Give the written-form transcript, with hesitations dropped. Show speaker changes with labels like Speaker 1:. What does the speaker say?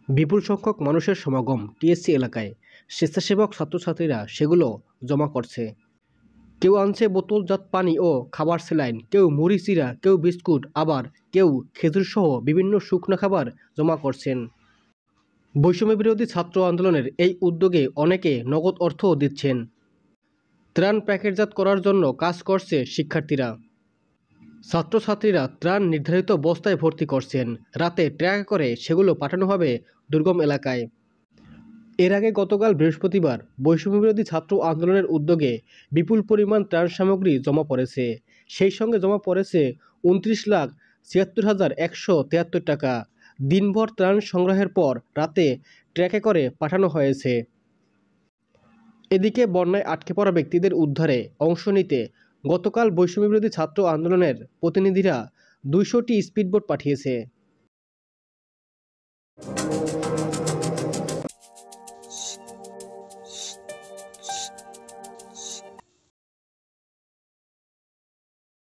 Speaker 1: বিপুল সংখ্যক মানুষের সমাগম টিএসসি এলাকায়। স্বেচ্ছাসেবক ছাত্রছাত্রীরা সেগুলো জমা করছে। কেউ আনছে বোতলজাত পানি ও খাবার স্যালাইন, কেউ মুড়ি চিড়া, কেউ বিস্কুট, আবার কেউ খেজুরসহ বিভিন্ন শুকনো খাবার জমা করছেন। বৈষম্যবিরোধী ছাত্র আন্দোলনের এই উদ্যোগে অনেকে নগদ অর্থও দিচ্ছেন। ত্রাণ প্যাকেটজাত করার জন্য কাজ করছে শিক্ষার্থীরা। ছাত্রছাত্রীরা ত্রাণ নির্ধারিত বস্তায় ভর্তি করছেন। রাতে ট্রাকে করে সেগুলো পাঠানো হবে দুর্গম এলাকায়। এর আগে গতকাল বৃহস্পতিবার বৈষম্যবিরোধী ছাত্র আন্দোলনের উদ্যোগে বিপুল পরিমাণ ত্রাণ সামগ্রী জমা পড়েছে। সেই সঙ্গে জমা পড়েছে 29,76,173 টাকা। দিনভর ত্রাণ সংগ্রহের পর রাতে ট্রাকে করে পাঠানো হয়েছে। এদিকে বন্যায় আটকে পড়া ব্যক্তিদের উদ্ধারে অংশ নিতে গতকাল বৈষম্যবিরোধী ছাত্র আন্দোলনের প্রতিনিধিরা 200টি স্পিডবোট পাঠিয়েছে।